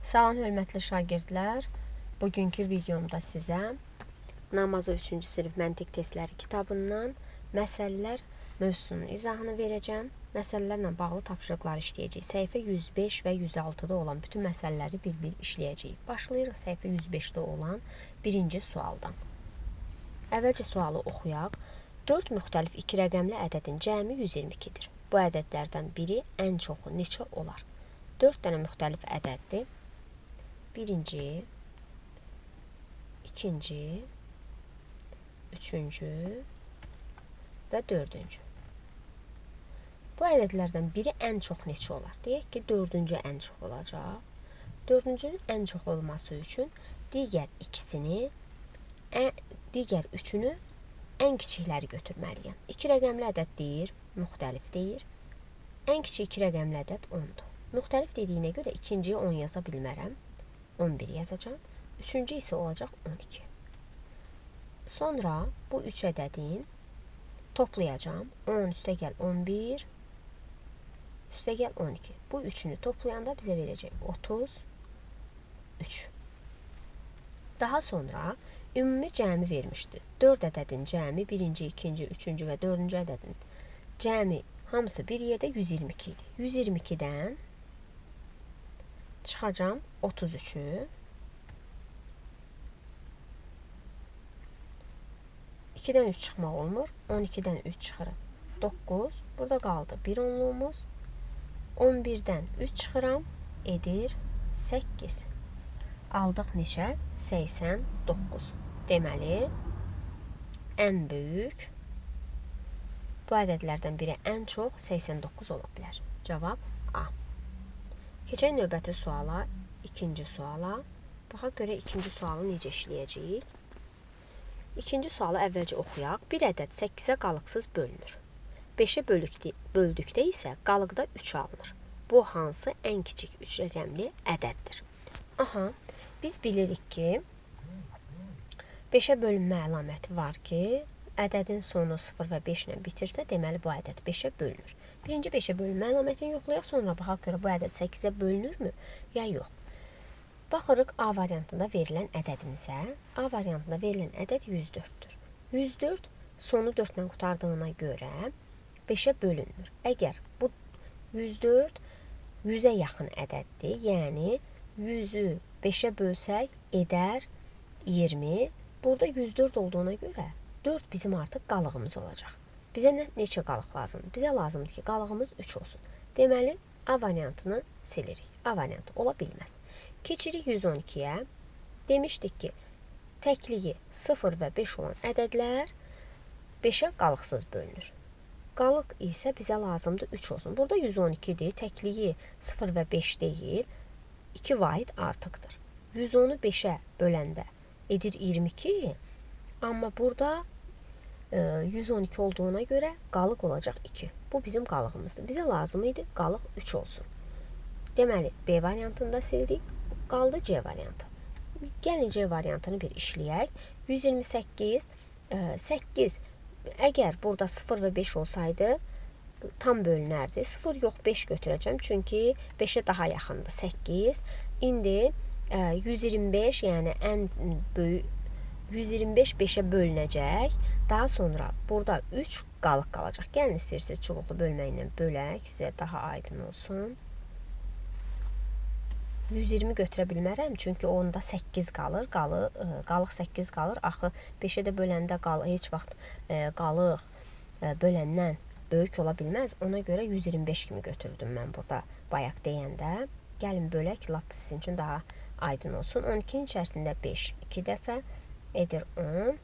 Salam hörmətli şagirdlər. Bugünkü videomda sizə Namazı 3-cü sinif məntiq testləri kitabından məsələlər mövzusunun izahını verəcəm. Məsələlərlə bağlı tapşırıqlar işləyəcəyik. Səhifə 105 və 106-da olan bütün məsələləri bir-bir işləyəcəyik. Başlayırıq səhifə 105-də olan birinci sualdan. Əvvəlcə sualı oxuyaq. 4 müxtəlif 2 rəqəmli ədədin cəmi 122-dir. Bu ədədlərdən biri ən çoxu neçə olar? 4 dənə müxtəlif ədəddir. Birinci, ikinci, üçüncü və dördüncü. Bu ədədlərdən biri ən çox neçə olar? Deyək ki, dördüncü ən çox olacaq. Dördüncünün ən çox olması üçün digər üçünü ən kiçikləri götürməliyəm. 2 rəqəmli ədəd deyir, müxtəlif deyir. Ən kiçik 2 rəqəmli ədəd 10-dur. Müxtəlif dediyinə görə ikinciyə 10 yaza bilmərəm. 11 yazacağım. Üçüncü isə olacaq 12. Sonra bu 3 ədədin toplayacağım. 10 üstəgəl 11, üstəgəl 12. Bu üçünü toplayanda bizə verəcək 33. Daha sonra ümumi cəmi vermişdi. 4 ədədin cəmi, birinci, ikinci, üçüncü və dördüncü ədədin cəmi hamısı bir yerdə 122 idi. 122-dən çıxacam 33'ü. 2'den 3 çıxmaq olmur. 12'den 3 çıxırıq. 9. Burada qaldı 1 onluğumuz. 11'dən 3 çıxıram. Edir 8. Aldıq neçə? 89. Deməli, ən böyük bu ədədlərdən biri ən çox 89 ola bilər. Cavab A. Keçək növbəti suala, ikinci suala. Baxaq görə ikinci sualı necə işləyəcəyik. İkinci sualı əvvəlcə oxuyaq. Bir ədəd 8-ə qalıqsız bölünür. 5-ə böldükdə isə qalıqda 3 alınır. Bu hansı ən kiçik 3 rəqəmli ədəddir? Aha, biz bilirik ki, 5-ə bölünmə əlaməti var ki, ədədin sonu 0 və 5 ilə bitirsə, deməli bu ədəd 5-ə bölünür. Birinci 5-ə bölünmə əlamətini yoxlayaq, sonra baxaq görə bu ədəd 8-ə bölünürmü, ya yox. Baxırıq A variantında verilən ədədimizə. A variantında verilən ədəd 104-dür. 104 sonu 4 ilə qutardığına görə 5-ə bölünmür. Əgər bu 104 100-ə yaxın ədəddir, yəni 100-ü 5-ə bölsək edər 20. Burada 104 olduğuna görə 4 bizim artıq qalığımız olacaq. Bizə neçə qalıq lazımdır? Bizə lazımdır ki, qalığımız 3 olsun. Deməli, A variantını silirik. A variantı ola bilməz. Keçirik 112-yə. Demişdik ki, təkliyi 0 və 5 olan ədədlər 5-ə qalıqsız bölünür. Qalıq isə bizə lazımdır 3 olsun. Burada 112-dir. Təkliyi 0 və 5 deyil. 2 vahid artıqdır. 110-u 5-ə böləndə edir 22. Amma burada 112 olduğuna görə qalıq olacaq 2. Bu bizim qalığımızdır. Bizə lazım idi qalıq 3 olsun. Deməli, B variantında sildik. Qaldı C variantı. Gəlin C variantını bir işləyək. 128, 8. Əgər burada 0 və 5 olsaydı, tam bölünərdi. 0 yox, 5 götürəcəm. Çünki 5-ə daha yaxındır 8. İndi 125, yəni ən böyük 125 5-ə bölünəcək. Daha sonra burada 3 qalıq qalacaq. Gəlin istəyirsiniz çubuqlu bölməklə bölək, sizə daha aydın olsun. 120 götürə bilmərəm, çünki onda 8 qalır. Qalıq 8 qalır. Axı 5-ə də böləndə heç vaxt qalıq böləndən böyük ola bilməz. Ona görə 125 kimi götürdüm mən burada bayaq deyəndə. Gəlin bölək, lap sizin üçün daha aydın olsun. 12-nin içərisində 5 2 dəfə edir 10.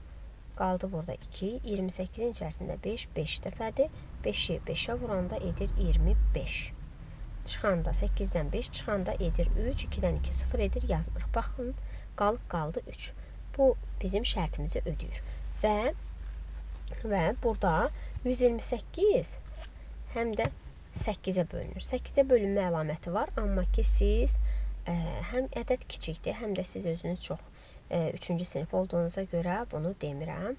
Qaldı burada 2. 28-in içərisində 5 5 dəfədir. 5-i 5-ə vuranda edir 25. Çıxanda 8-dən 5 çıxanda edir 3. 2-dən 2 0 edir, yazmırıq. Baxın, qalıq qaldı 3. Bu bizim şərtimizi ödəyir. Və burada 128 həm də 8-ə bölünür. 8-ə bölünmə əlaməti var, amma ki siz həm ədəd kiçikdir, həm də siz özünüz çox 3-cü sinif olduğunuza görə bunu demirəm.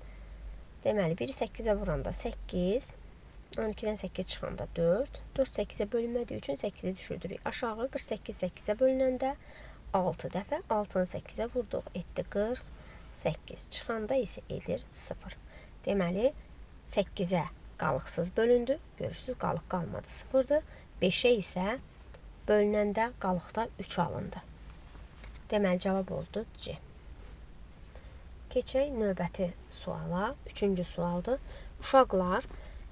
Deməli, 1-i 8-ə vuranda 8, 12-dən 8 çıxanda 4. 4 8-ə bölünmədiyi üçün 8-i düşürdürük. Aşağı 48 8-ə bölünəndə 6 dəfə. 6-nı 8-ə vurduq, etdi 48. Çıxanda isə edir 0. Deməli, 8-ə qalıqsız bölündü. Görürsünüz, qalıq qalmadı, 0-dır. 5-ə isə bölünəndə qalıqda 3 alındı. Deməli, cavab oldu C. Keçək növbəti suala. 3-cü sualdır. Uşaqlar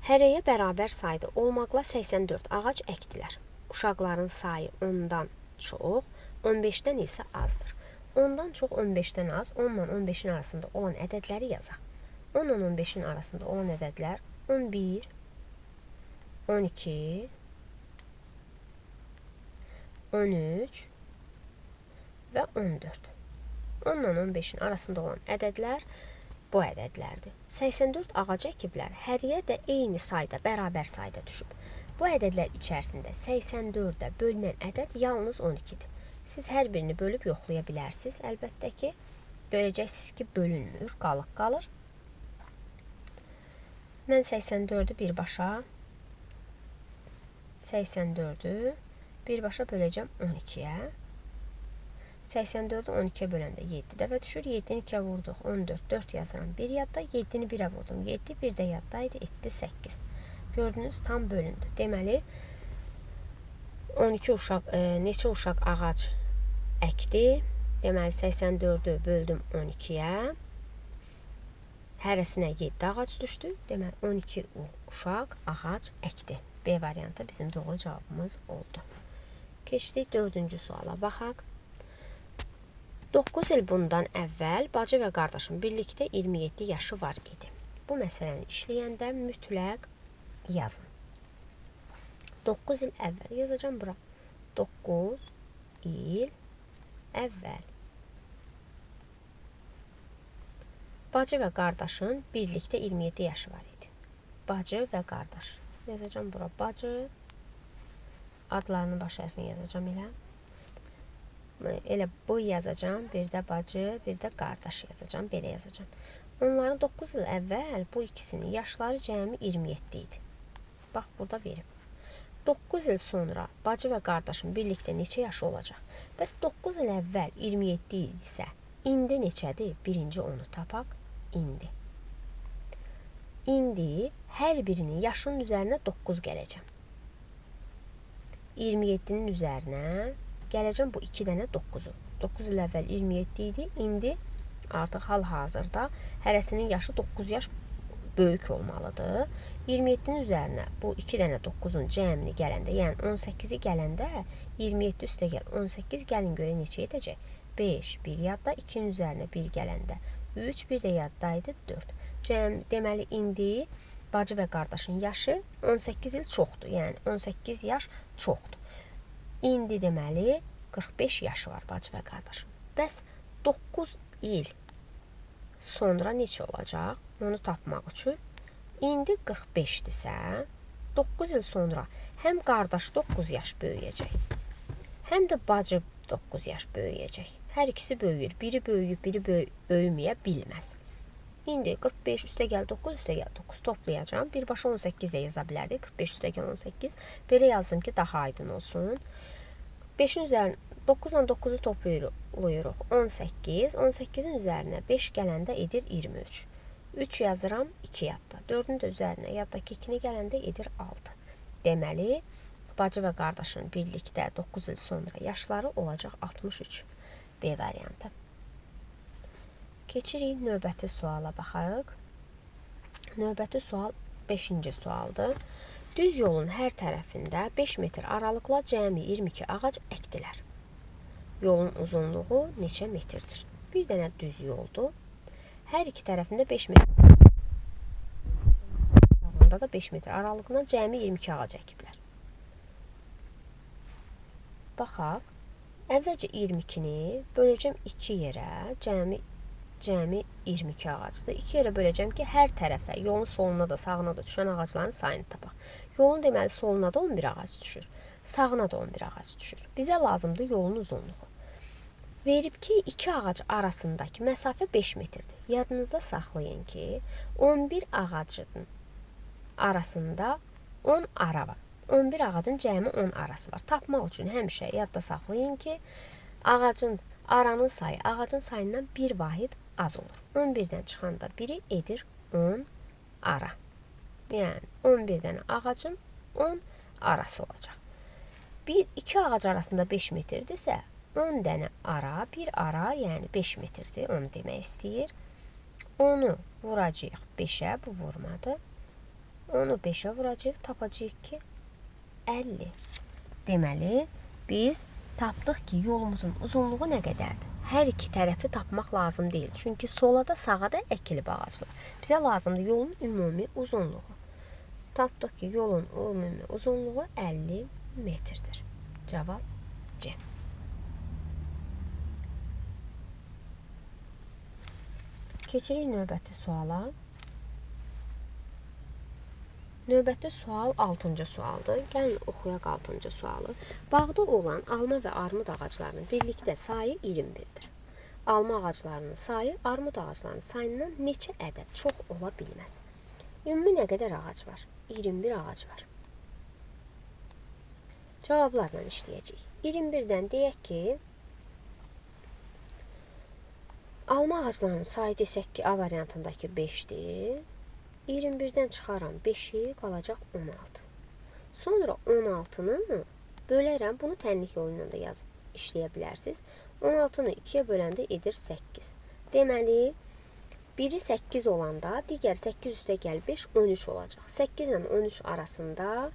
hərəyə bərabər sayda olmaqla 84 ağac əkdilər. Uşaqların sayı 10-dan çox, 15-dən isə azdır. 10-dan çox, 15-dən az, 10 ilə 15-in arasında olan ədədləri yazaq. 10 ilə 15-in arasında olan ədədlər 11, 12, 13 və 14. 10 ilə 15-in arasında olan ədədlər bu ədədlərdir. 84 ağac əkiblər, həriyə də eyni sayda, bərabər sayda düşüb. Bu ədədlər içərisində 84-də bölünən ədəd yalnız 12-dir. Siz hər birini bölüb yoxlaya bilərsiniz. Əlbəttə ki, görəcəksiniz ki, bölünmür, qalıq qalır. Mən 84-ü birbaşa böləcəm 12-yə. 84-ü 12-yə böləndə 7 dəfə düşür. 7-ni 2-yə vurduq, 14, 4 yazıram. 1 yadda, 7-ni 1-ə vurdum. 7, 1 də yaddaydı, etdi 8. Gördünüz, tam bölündü. Deməli, 12 uşaq, neçə uşaq ağac əkdi? Deməli, 84-ü böldüm 12-yə. Hərəsinə 7 ağac düşdü. Deməli, 12 uşaq ağac əkdi. B variantı bizim doğru cavabımız oldu. Keçdik 4-cü suala. Baxaq. 9 il bundan əvvəl bacı və qardaşın birlikdə 27 yaşı var idi. Bu məsələni işləyəndə mütləq yazın. 9 il əvvəl yazacağım bura. 9 il əvvəl. Bacı və qardaşın birlikdə 27 yaşı var idi. Bacı və qardaş. Yazacağım bura bacı. Adlarının baş hərfini yazacağım elə. Elə bu yazacağım. Bir də bacı, bir də qardaş yazacağım. Belə yazacağım. Onların 9 il əvvəl bu ikisinin yaşları cəmi 27 idi. Bax, burada verib. 9 il sonra bacı və qardaşın birlikdə neçə yaşı olacaq? Bəs 9 il əvvəl 27 idisə, indi neçədir? Birinci onu tapaq, indi. İndi hər birinin yaşının üzərinə 9 gələcəm. 27-nin üzərinə gələcəm bu 2 dənə 9-u. 9 il əvvəl 27 idi, indi artıq hal-hazırda hərəsinin yaşı 9 yaş böyük olmalıdır. 27-nin üzərinə bu 2 dənə 9-un cəmini gələndə, yəni 18-i gələndə 27 üstə gəl 18 gəlin görə neçə edəcək? 5, 1 yadda, 2-nin üzərinə 1 gələndə 3, 1 də yaddaydı 4. Deməli, indi bacı və qardaşın yaşı 18 il çoxdur, yəni 18 yaş çoxdur. İndi deməli 45 yaşı var bacı və qardaşın. Bəs 9 il sonra neçə olacaq? Onu tapmaq üçün indi 45-dirsə, 9 il sonra həm qardaş 9 yaş böyüyəcək, həm də bacı 9 yaş böyüyəcək. Hər ikisi böyüyür. Biri böyüyüb, biri böyüməyə bilməz. İndi 45 üstə gəl 9, üstə gəl 9 toplayacağım. Birbaşa 18-ə yaza bilərdik. 45 üstə gəl 18. Belə yazdım ki, daha aydın olsun. 5-in üzərinə 9 ilə 9-u toplayırıq 18. 18-in üzərinə 5 gələndə edir 23. 3 yazıram 2 yadda. 4-ün də üzərinə yaddakı 2-ni gələndə edir 6. Deməli, bacı və qardaşın birlikdə 9 il sonra yaşları olacaq 63. B variantı. Keçirik növbəti suala baxarıq. Növbəti sual 5-ci sualdır. Düz yolun hər tərəfində 5 metr aralıqla cəmi 22 ağac əkdilər. Yolun uzunluğu neçə metrdir? Bir dənə düz yoldur. Hər iki tərəfində 5 metr. Burada da 5 metr aralığından cəmi 22 ağac əkiblər. Baxaq. Əvvəlcə 22-ni böləcəm 2 yerə, cəmi 22 ağacdır. 2 yerə böləcəm ki, hər tərəfə, yolun soluna da, sağına da düşən ağacların sayını tapaq. Yolun deməli soluna da 11 ağac düşür, sağına da 11 ağac düşür. Bizə lazımdır yolun uzunluğu. Verib ki, 2 ağac arasındakı məsafə 5 metrdir. Yadınızda saxlayın ki, 11 ağacın arasında 10 ara var. 11 ağacın cəmi 10 arası var. Tapmaq üçün həmişə yadda saxlayın ki, aranın sayı ağacın sayından bir vahid az olur. 11-dən çıxanda biri edir 10 ara. Yəni 11-dən ağacın 10 arası olacaq. İki ağac arasında 5 metrdirsə, 10 dənə ara, bir ara, yəni 5 metrdir, onu demək istəyir. Onu vuracağıq 5-ə, bu vurmadı. Onu 5-ə vuracağıq, tapacağıq ki 50. Deməli, biz tapdıq ki, yolumuzun uzunluğu nə qədərdir? Hər iki tərəfi tapmaq lazım deyil. Çünki sola da, sağa da əkilib ağaclar. Bizə lazımdır yolun ümumi uzunluğu. Tapdıq ki, yolun ümumi uzunluğu 50 metrdir. Cavab C. Keçirik növbəti suala. Növbəti sual 6-cı sualdır. Gəlin oxuyaq 6-cı sualı. Bağda olan alma və armud ağaclarının birlikdə sayı 21-dir. Alma ağaclarının sayı armud ağaclarının sayından neçə ədəd çox ola bilməz? Ümumi nə qədər ağac var? 21 ağac var. Cavablarla işləyəcəyik. 21-dən deyək ki, alma ağaclarının sayı desək ki, A variantındakı 5-dir. 21-dən çıxaram 5-i, qalacaq 16. Sonra 16-nı bölərəm. Bunu tənlik yolu ilə də yazıb işləyə bilərsiniz. 16-nı 2-yə böləndə edir 8. Deməli, biri 8 olanda, digər 8 üstə gəl 5, 13 olacaq. 8 ilə 13 arasında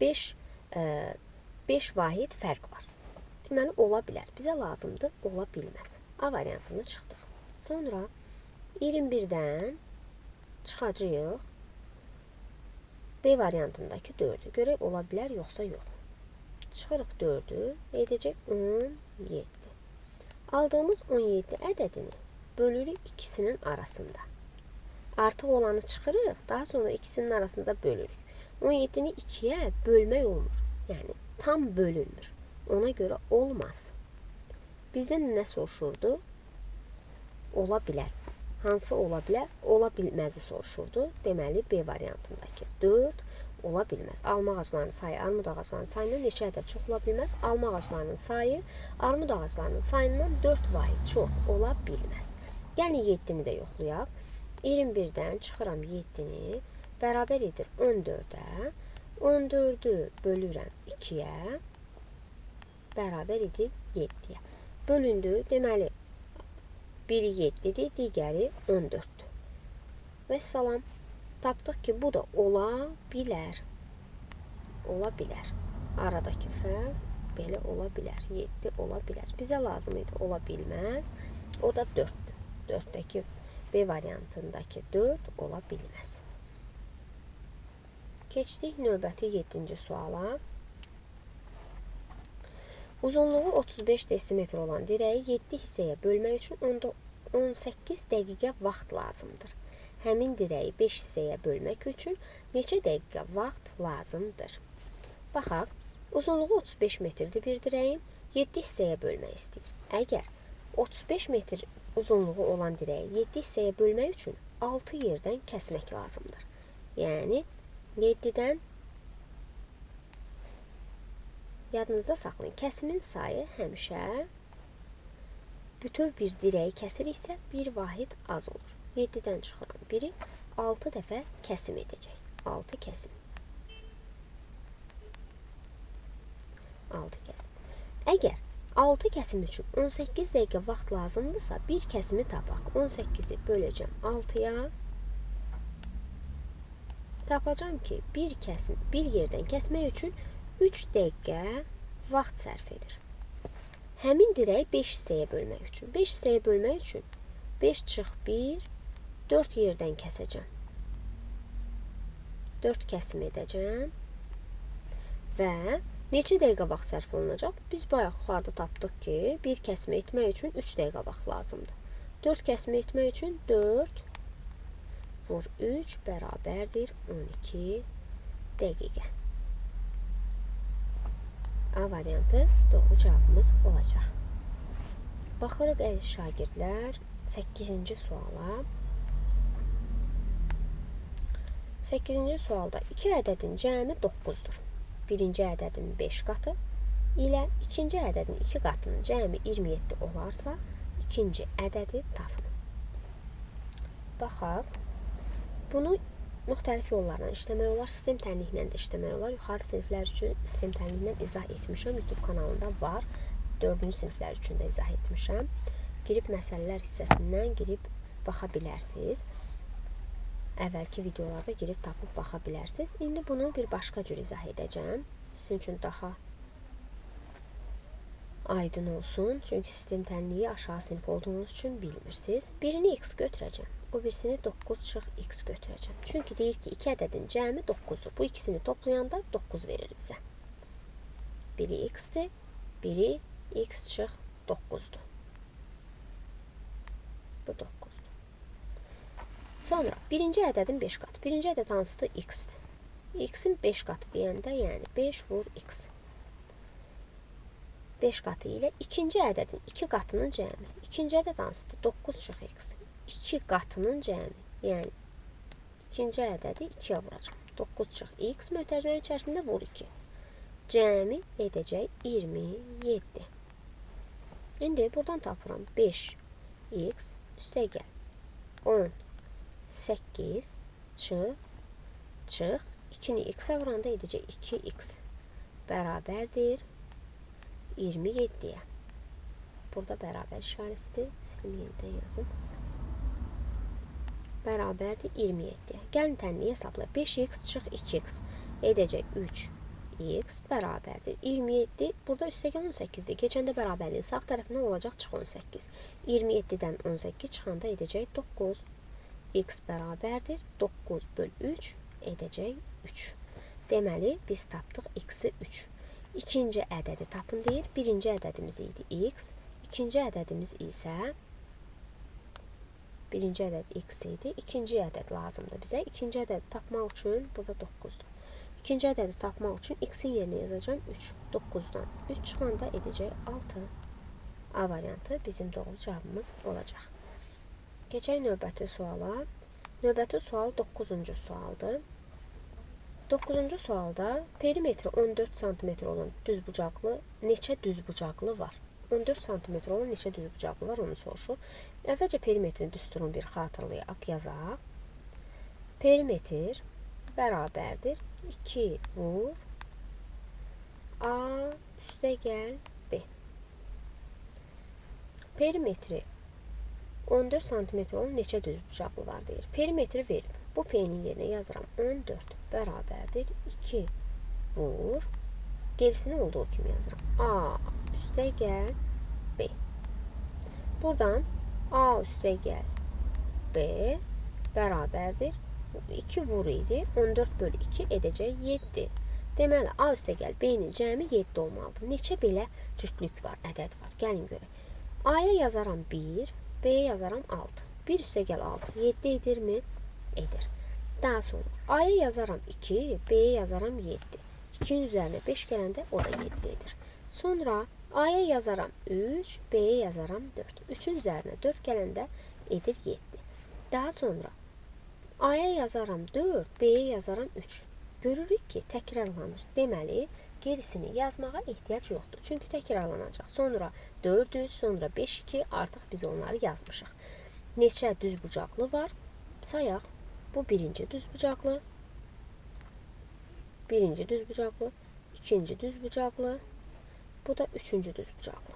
5 vahid fərq var. Deməli, ola bilər. Bizə lazımdır, ola bilməz. A variantını çıxdıq. Sonra 21-dən çıxacağıq B variantındakı 4-ü. Görək, ola bilər, yoxsa yox. Çıxırıq 4-ü, edəcək 17. Aldığımız 17 ədədini bölürük ikisinin arasında. Artıq olanı çıxırıq, daha sonra ikisinin arasında bölürük. 17-ni 2-yə bölmək olmur. Yəni, tam bölünmür. Ona görə olmaz. Bizdən nə soruşurdu? Ola bilər. Hansı ola bilər? Ola bilməzi soruşurdu. Deməli, B variantındakı 4 ola bilməz. Alma ağaclarının sayı armud ağaclarının sayından neçə ədəd çox ola bilməz? Alma ağaclarının sayı armud ağaclarının sayından 4 vahid çox ola bilməz. Yəni, 7-ni də yoxlayaq. 21-dən çıxıram 7-ni, bərabər edir 14-ə. 14-ü bölürəm 2-yə, bərabər edir 7-yə. Bölündü, deməli, biri 7-dir, digəri 14-dür. Və salam, tapdıq ki, bu da ola bilər. Ola bilər. Aradakı fərq belə ola bilər. 7 ola bilər. Bizə lazım idi, ola bilməz. O da 4-dür. 4-dəki B variantındakı 4 ola bilməz. Keçdik növbəti 7-ci suala. Uzunluğu 35 desimetr olan dirəyi 7 hissəyə bölmək üçün onda 18 dəqiqə vaxt lazımdır. Həmin dirəyi 5 hissəyə bölmək üçün neçə dəqiqə vaxt lazımdır? Baxaq, uzunluğu 35 metrdir bir dirəyin, 7 hissəyə bölmək istəyir. Əgər 35 metr uzunluğu olan dirəyi 7 hissəyə bölmək üçün 6 yerdən kəsmək lazımdır. Yəni, 7-dən yadınızda saxlayın. Kəsimin sayı həmişə bütöv bir dirəyi kəsiriksə bir vahid az olur. 7-dən çıxıram. Biri 6 dəfə kəsim edəcək. 6 kəsim. 6 kəsim. Əgər 6 kəsim üçün 18 dəqiqə vaxt lazımdırsa, bir kəsimi tapaq. 18-i böləcəm 6-ya. Tapacam ki, bir yerdən kəsmək üçün 3 dəqiqə vaxt sərf edir. Həmin dirəyi 5 hissəyə bölmək üçün. 5 hissəyə bölmək üçün 5 çıx 1, 4 yerdən kəsəcəm. 4 kəsim edəcəm. Və neçə dəqiqə vaxt sərf olunacaq? Biz bayaq yuxarıda tapdıq ki, bir kəsmə etmək üçün 3 dəqiqə vaxt lazımdır. 4 kəsmə etmək üçün 4 vur 3 bərabərdir 12 dəqiqə. A variantı doğru cavabımız olacaq. Baxırıq əziz şagirdlər 8-ci suala. 8-ci sualda 2 ədədin cəmi 9-dur. Birinci ədədin 5 qatı, ilə ikinci ədədin 2 qatının cəmi 27 olarsa, ikinci ədədi tapın. Baxaq. Bunu müxtəlif yollarla işləmək olar. Sistem tənliyi də işləmək olar. Yuxarı siniflər üçün sistem tənliyi izah etmişəm. YouTube kanalında var. 4-cü siniflər üçün də izah etmişəm. Girib məsələlər hissəsindən girib baxa bilərsiniz. Əvvəlki videolarda girib tapıb baxa bilərsiniz. İndi bunu bir başqa cür izah edəcəm. Sizin üçün daha aydın olsun. Çünki sistem tənliyi aşağı sinif olduğunuz üçün bilmirsiniz. Birini x götürəcəm. O birisini 9 çıx x götürəcəm. Çünki deyir ki, 2 ədədin cəmi 9-dur. Bu ikisini toplayanda 9 verir bizə. Biri x-dir, biri x çıx 9-dur. Bu 9-dur. Sonra birinci ədədin 5 qatı. Birinci ədəd hansıdır? X-dir. X-in 5 qatı deyəndə, yəni 5 vur x. 5 qatı ilə ikinci ədədin 2 qatının cəmi. İkinci ədəd hansıdır? 9 çıx x. 2 qatının cəmi. Yəni ikinci ədədi 2-yə vuracam. 9 çıx x mötərizənin içərisində vur 2. Cəmi edəcək 27. İndi buradan tapıram 5x üstəgəl 18 çıx 2-ni x-ə vuranda edəcək 2x bərabərdir 27-yə. Burada bərabər işarəsidir. Silim yenidən yazım. Bərabərdir 27-yə. Gəlin tənliyi hesabla. 5x çıx 2x edəcək 3x bərabərdir 27. Burada üstəgəl 18-dir. Keçəndə bərabərliyin sağ tərəfindən olacaq çıx 18. 27-dən 18 çıxanda edəcək 9. X bərabərdir 9 böl 3 edəcək 3. Deməli, biz tapdıq x-i 3. İkinci ədədi tapın deyir. Birinci ədədimiz idi x. İkinci ədədimiz isə birinci ədəd x idi. İkinci ədəd lazımdır bizə. İkinci ədədi tapmaq üçün burada 9-dur. İkinci ədədi tapmaq üçün x-in yerinə yazacağım 3. 9-dan 3 çıxanda edəcək 6. A variantı bizim doğru cavabımız olacaq. Keçək növbəti suala. Növbəti sual 9-cu sualdır. 9-cu sualda perimetri 14 cm olan düzbucaqlı neçə düzbucaqlı var? 14 cm olan neçə düzbucaqlı var onu soruşur. Əvvəlcə perimetrin düsturunu bir xatırlayaq, yazaq. Perimetr bərabərdir 2 vur A üstəgəl B. Perimetri 14 cm olan neçə düzbucaqlı var deyir. Perimetri verib. Bu P-nin yerinə yazıram 14 bərabərdir 2 vur. Gerisini olduğu kimi yazıram. A üstəgəl B. Buradan A üstəgəl B bərabərdir 2 vur idi. 14 bölü 2 edəcək 7. Deməli, A üstəgəl B-nin cəmi 7 olmalıdır. Neçə belə cütlük var, ədəd var. Gəlin görək. A-ya yazaram 1, B-yə yazaram 6. 1 üstəgəl 6, 7 edirmi? Edir. Daha sonra A-ya yazaram 2, B-yə yazaram 7. 2-nin üzərinə 5 gələndə o da 7 edir. Sonra A-ya yazaram 3, B-yə yazaram 4. 3-ün üzərinə 4 gələndə edir 7. Daha sonra A-ya yazaram 4, B-yə yazaram 3. Görürük ki, təkrarlanır. Deməli, gerisini yazmağa ehtiyac yoxdur. Çünki təkrarlanacaq. Sonra 400, sonra 5, 2 artıq biz onları yazmışıq. Neçə düzbucaqlı var? Sayaq. Bu birinci düzbucaqlı, birinci düzbucaqlı, ikinci düzbucaqlı, bu da üçüncü düzbucaqlı.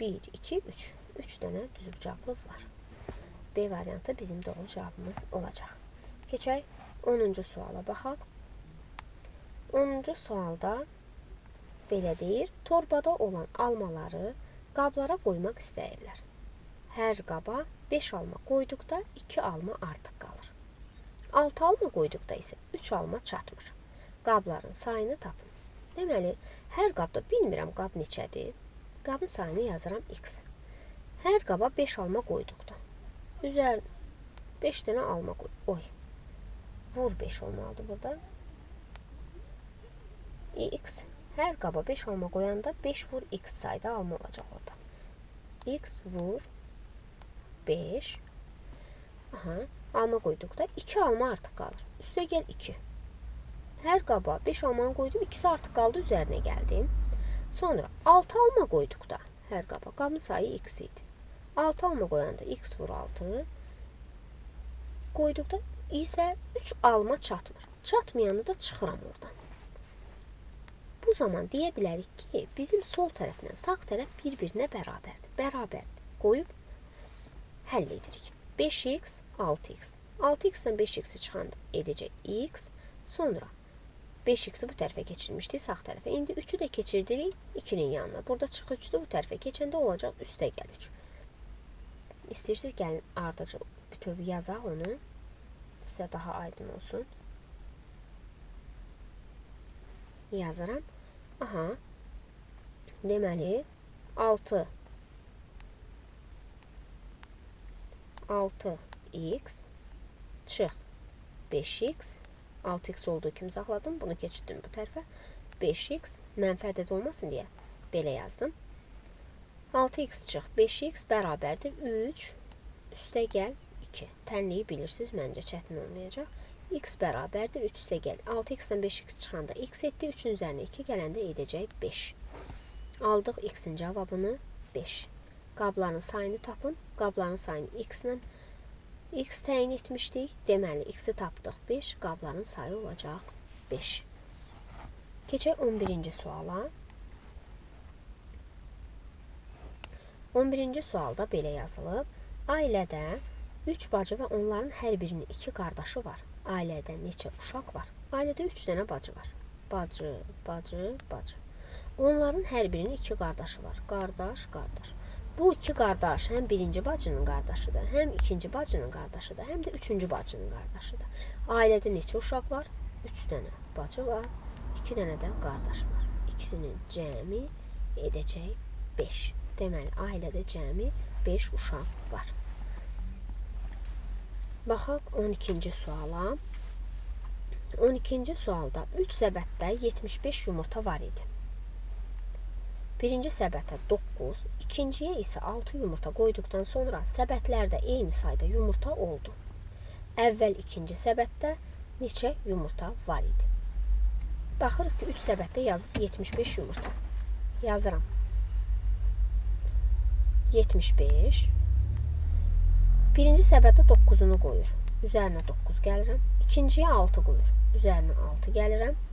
1, 2, 3. 3 dənə düzbucaqlı var. B variantı bizim doğru cavabımız olacaq. Keçək 10-cu suala baxaq. 10-cu sualda belə deyir, torbada olan almaları qablara qoymaq istəyirlər. Hər qaba 5 alma qoyduqda 2 alma artıq qalır. 6 alma qoyduqda isə 3 alma çatmır. Qabların sayını tapın. Deməli, hər qabda bilmirəm qab neçədir. Qabın sayını yazıram x. Hər qaba 5 alma qoyduqda. Üzər 5 dənə alma qoy. Oy. Vur 5 olmalıdır burada. X. Hər qaba 5 alma qoyanda 5 vur x sayda alma olacaq orada. X vur 5. Aha. Alma qoyduqda 2 alma artıq qalır. Üstə gəl 2. Hər qaba 5 almanı qoydum. İkisi artıq qaldı. Üzərinə gəldim. Sonra 6 alma qoyduqda hər qaba qabın sayı x idi. 6 alma qoyanda x vur 6 qoyduqda isə 3 alma çatmır. Çatmayanı da çıxıram oradan. Bu zaman deyə bilərik ki, bizim sol tərəflə sağ tərəf bir-birinə bərabərdir. Bərabərdir. Qoyub həll edirik. 5x, 6x. 6x-dən 5x-i çıxanda edəcək x. Sonra 5x-i bu tərəfə keçirmişdik sağ tərəfə. İndi 3-ü də keçirdirik 2-nin yanına. Burada çıx 3-də bu tərəfə keçəndə olacaq üstə gəl 3. İstəyirsiniz gəlin ardıcıl bütöv yazaq onu. Sizə daha aydın olsun. Yazıram. Aha. Deməli 6x çıx 5x 6x olduğu kimi saxladım. Bunu keçirdim bu tərəfə. 5x mənfi ədəd olmasın deyə belə yazdım. 6x çıx 5x bərabərdir 3 üstə gəl 2. Tənliyi bilirsiniz, məncə çətin olmayacaq. X bərabərdir 3 üstə gəl. 6x-dən 5x çıxanda x etdi. 3-ün üzərinə 2 gələndə edəcək 5. Aldıq x-in cavabını 5. Qabların sayını tapın. Qabların sayını x-lə x təyin etmişdik. Deməli, x-i tapdıq 5. Qabların sayı olacaq 5. Keçək 11-ci suala. 11-ci sualda belə yazılıb. Ailədə 3 bacı və onların hər birinin 2 qardaşı var. Ailədə neçə uşaq var? Ailədə 3 dənə bacı var. Bacı, bacı, bacı. Onların hər birinin 2 qardaşı var. Qardaş, qardaş. Bu 2 qardaş həm birinci bacının qardaşıdır, həm ikinci bacının qardaşıdır, həm də üçüncü bacının qardaşıdır. Ailədə neçə uşaq var? 3 dənə bacı var, 2 dənə də qardaş var. İkisinin cəmi edəcək 5. Deməli, ailədə cəmi 5 uşaq var. Baxaq 12-ci suala. 12-ci sualda 3 səbətdə 75 yumurta var idi. Birinci səbətə 9, ikinciyə isə 6 yumurta qoyduqdan sonra səbətlərdə eyni sayda yumurta oldu. Əvvəl ikinci səbətdə neçə yumurta var idi? Baxırıq ki, 3 səbətdə yazıb 75 yumurta. Yazıram. 75. Birinci səbətə 9-unu qoyur. Üzərinə 9 gəlirəm. İkinciyə 6 qoyur. Üzərinə 6 gəlirəm.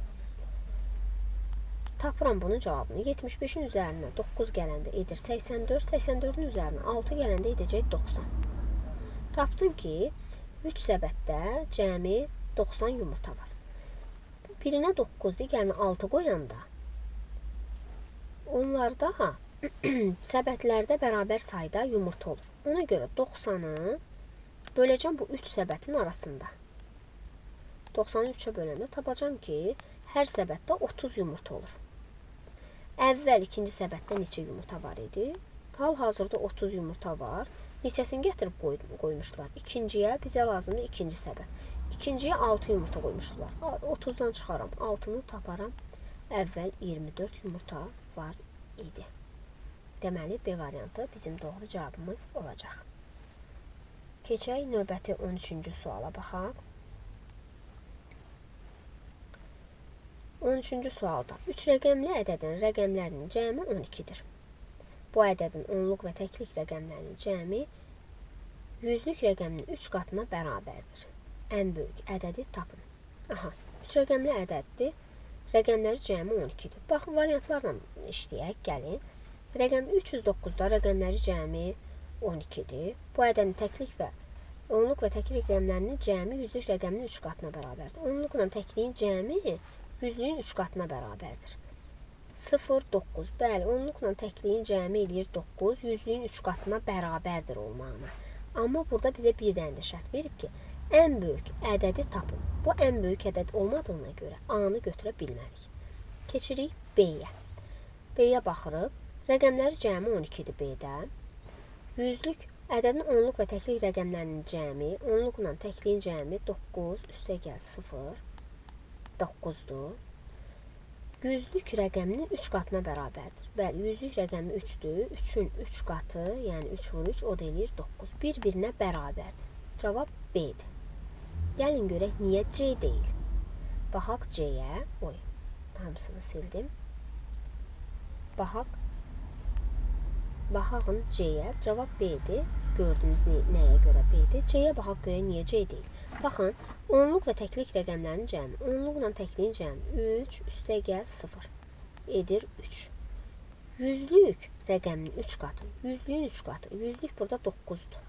Tapıram bunun cavabını. 75-in üzərinə 9 gələndə edir 84. 84-ün üzərinə 6 gələndə edəcək 90. Tapdım ki, 3 səbətdə cəmi 90 yumurta var. Birinə 9, digərinə 6 qoyanda onlarda səbətlərdə bərabər sayda yumurta olur. Ona görə 90-ı böləcəm bu 3 səbətin arasında. 90-ı 3-ə böləndə tapacam ki, hər səbətdə 30 yumurta olur. Əvvəl ikinci səbətdə neçə yumurta var idi? Hal-hazırda 30 yumurta var. Neçəsini gətirib qoymuşlar? İkinciyə bizə lazımdır ikinci səbət. İkinciyə 6 yumurta qoymuşlar. 30-dan çıxaram, 6-nı taparam. Əvvəl 24 yumurta var idi. Deməli, B variantı bizim doğru cavabımız olacaq. Keçək növbəti 13-cü suala baxaq. 13-cü sualda 3 rəqəmli ədədin rəqəmlərinin cəmi 12-dir. Bu ədədin onluq və təklik rəqəmlərinin cəmi yüzlük rəqəminin 3 qatına bərabərdir. Ən böyük ədədi tapın. Aha, 3 rəqəmli ədəddir. Rəqəmləri cəmi 12-dir. Baxın, variantlarla işləyək, gəlin. Rəqəm 309-da rəqəmləri cəmi 12-dir. Bu ədədin təklik və onluq və təklik rəqəmlərinin cəmi yüzlük rəqəminin 3 qatına bərabərdir. Onluqla təkliyin cəmi yüzlüyün 3 qatına bərabərdir. 0, 9. Bəli, onluqla təkliyin cəmi eləyir 9, yüzlüyün 3 qatına bərabərdir olmağına. Amma burada bizə bir dənə də şərt verib ki, ən böyük ədədi tapın. Bu ən böyük ədəd olmadığına görə A-nı götürə bilmərik. Keçirik B-yə. B-yə baxırıq. Rəqəmləri cəmi 12-dir B-də. Yüzlük ədədin onluq və təklik rəqəmlərinin cəmi, onluqla təkliyin cəmi 9, üstə gəl 0, 9-dur. Yüzlük rəqəminin 3 qatına bərabərdir. Bəli, yüzlük rəqəmi 3-dür. 3-ün 3 qatı, yəni 3 vur 3, o da eləyir 9. Bir-birinə bərabərdir. Cavab B-dir. Gəlin görək, niyə C deyil? Baxaq C-yə. Hamısını sildim. Baxın C-yə. Cavab B-dir. Gördünüz nəyə görə B-dir? C-yə baxaq görə niyə C deyil? Baxın, onluq və təklik rəqəmlərinin cəmi. Onluqla təkliyin cəmi 3 üstəgəl 0 edir 3. Yüzlük rəqəminin 3 qatı. Yüzlüyün 3 qatı. Yüzlük burada 9-dur.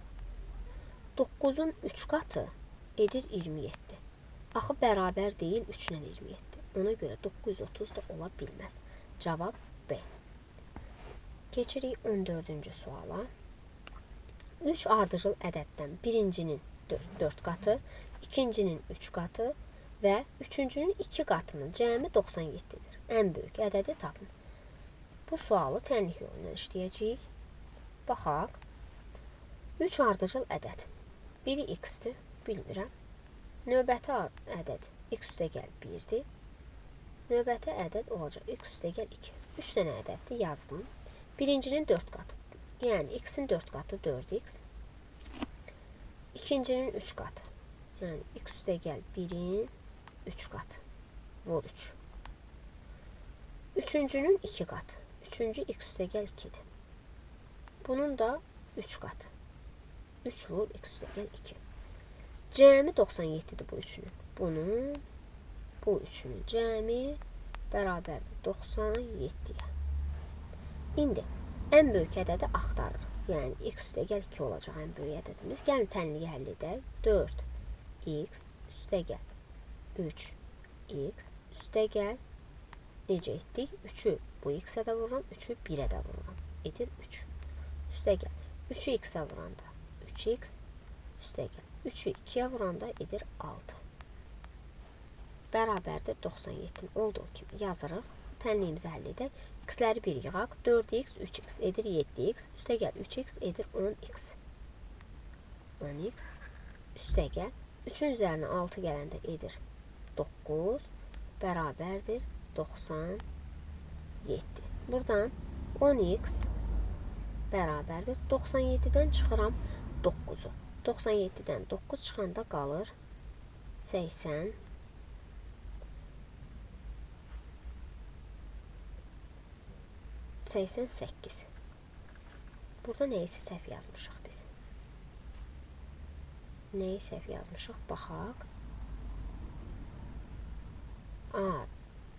9-un 3 qatı edir 27. Axı bərabər deyil 3 ilə 27. Ona görə 930 da ola bilməz. Cavab B. Keçirik 14-cü suala. 3 ardıcıl ədəddən birincinin 4 qatı, ikincinin 3 qatı və üçüncünün 2 qatının cəmi 97-dir. Ən böyük ədədi tapın. Bu sualı tənlik yolu ilə işləyəcəyik. Baxaq. 3 ardıcıl ədəd. Biri x-dir, bilmirəm. Növbəti ədəd x üstəgəl 1-dir. Növbəti ədəd olacaq x üstəgəl 2. 3 dənə ədəddir, yazdım. Birincinin 4 qatı. Yəni x-in 4 qatı 4x. İkincinin 3 qatı. Yəni x üstəgəl 1-in 3 qatı. Vur 3. Üçüncünün 2 qatı. Üçüncü x üstəgəl 2-dir. Bunun da 3 qatı. 3 vur x üstəgəl 2. Cəmi 97-dir bu üçünün. Bunun, bu üçünün cəmi bərabərdir 97-yə. İndi ən böyük ədədi axtarırıq. Yəni x üstəgəl 2 olacaq ən böyük ədədimiz. Gəlin tənliyi həll edək. 4x üstəgəl 3x üstəgəl necə etdik? 3-ü bu x-ə də vururam, 3-ü 1-ə də vururam. Edir 3. Üstəgəl 3-ü x-ə vuranda 3x üstəgəl 3-ü 2-yə vuranda edir 6. Bərabərdir 97. Olduğu kimi yazırıq. Tənliyimizi həll edək. X-ləri bir yığaq. 4x, 3x edir 7x. Üstəgəl 3x edir 10x. 10x üstəgəl 3-ün üzərinə 6 gələndə edir 9. Bərabərdir 97. Buradan 10x bərabərdir 97-dən çıxıram 9-u. 97-dən 9 çıxanda qalır 88. Burada nəyisə səhv yazmışıq biz. Nəyi səhv yazmışıq? Baxaq.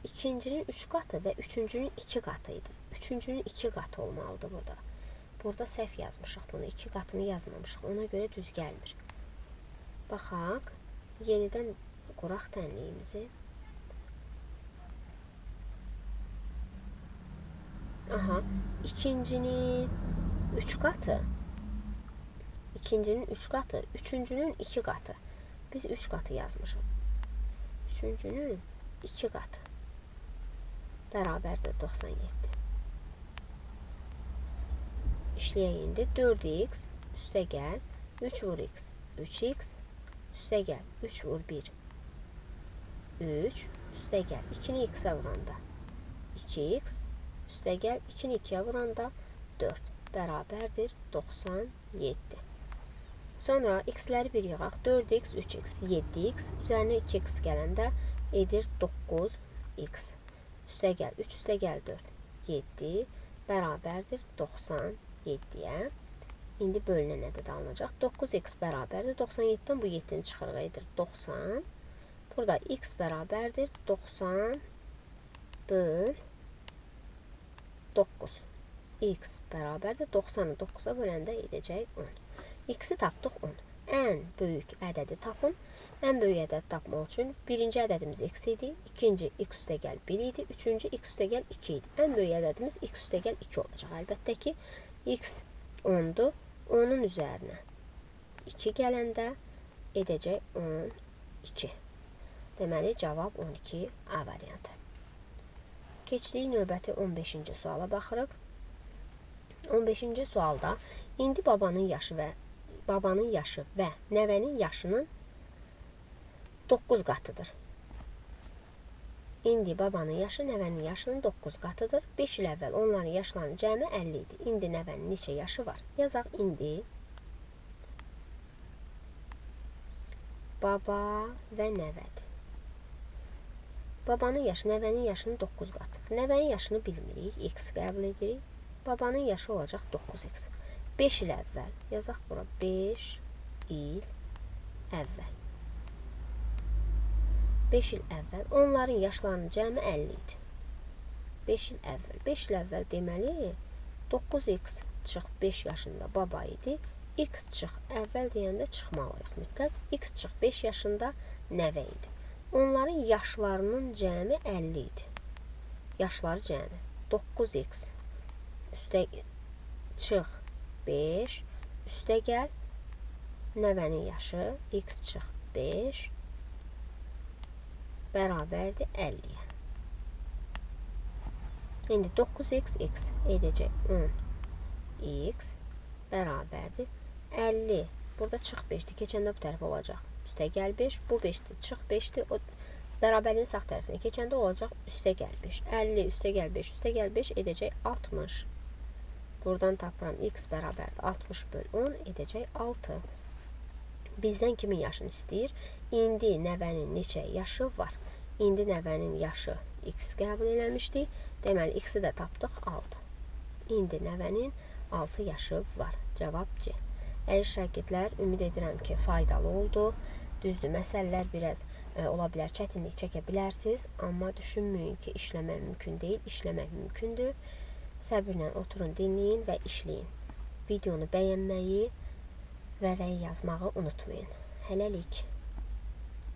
İkincinin 3 qatı və üçüncünün 2 qatı idi. Üçüncünün 2 qatı olmalıdır burada. Burada səhv yazmışıq bunu. 2 qatını yazmamışıq. Ona görə düz gəlmir. Baxaq. Yenidən quraq tənliyimizi. Aha, ikincinin 3 qatı, üçüncünün 2 qatı. Biz 3 qatı yazmışıq. Üçüncünün 2 qatı. Bərabərdir 97. İşləyək indi. 4x üstəgəl 3 vur x, 3x üstəgəl 3 vur 1, 3 üstəgəl 2-ni x-ə vuranda 2x üstəgəl 2-ni 2-yə vuranda 4 bərabərdir 97. Sonra x-ləri bir yığaq. 4x, 3x, 7x üzərinə 2x gələndə edir 9x. Üstəgəl 3 üstəgəl 4 7 bərabərdir 97-yə. İndi bölünən ədəd alınacaq. 9x bərabərdir 97-dən bu 7-ni çıxırıq edir 90. Burada x bərabərdir 90 böl 9. X bərabərdir 90-ı 9-a böləndə edəcək 10. X-i tapdıq 10. Ən böyük ədədi tapın. Ən böyük ədəd tapmaq üçün birinci ədədimiz x idi, ikinci x üstəgəl 1 idi, üçüncü x üstəgəl 2 idi. Ən böyük ədədimiz x üstəgəl 2 olacaq. Əlbəttə ki, x 10-dur. 10-un üzərinə 2 gələndə edəcək 12. Deməli, cavab 12 A variantı. Keçdik növbəti 15-ci suala baxırıq. 15-ci sualda indi babanın yaşı və nəvənin yaşının 9 qatıdır. İndi babanın yaşı nəvənin yaşının 9 qatıdır. 5 il əvvəl onların yaşlarının cəmi 50 idi. İndi nəvənin neçə yaşı var? Yazaq indi baba və nəvədir. Babanın yaşı nəvənin yaşının 9 qatıdır. Nəvənin yaşını bilmirik, x qəbul edirik. Babanın yaşı olacaq 9x. 5 il əvvəl. Yazaq bura 5 il əvvəl. 5 il əvvəl. Onların yaşlarının cəmi 50 idi. 5 il əvvəl. 5 il əvvəl deməli 9x çıx 5 yaşında baba idi. X çıx əvvəl deyəndə çıxmalıyıq mütləq. X çıx 5 yaşında nəvə idi. Onların yaşlarının cəmi 50 idi. Yaşları cəmi 9x üstə çıx 5 üstə gəl nəvənin yaşı x çıx 5 bərabərdir 50-yə. İndi 9x x edəcək 10x bərabərdir 50. Burada çıx 5'dir. Keçəndə bu tərəf olacaq. Üstə gəl 5. Bu 5'dir. Çıx 5'dir. O bərabərliyin sağ tərəfinə keçəndə olacaq üstə gəl 5. 50 üstə gəl 5. Üstə gəl 5 edəcək 60. Buradan tapıram x bərabərdir 60 böl 10 edəcək 6. Bizdən kimin yaşını istəyir? İndi nəvənin neçə yaşı var? İndi nəvənin yaşı x qəbul eləmişdik. Deməli x-i də tapdıq 6. İndi nəvənin 6 yaşı var. Cavab C. Əziz şagirdlər, ümid edirəm ki, faydalı oldu. Düzdür, məsələlər biraz ola bilər, çətinlik çəkə bilərsiniz. Amma düşünməyin ki, işləmək mümkün deyil. İşləmək mümkündür. Səbirlə oturun, dinləyin və işləyin. Videonu bəyənməyi və rəy yazmağı unutmayın. Hələlik.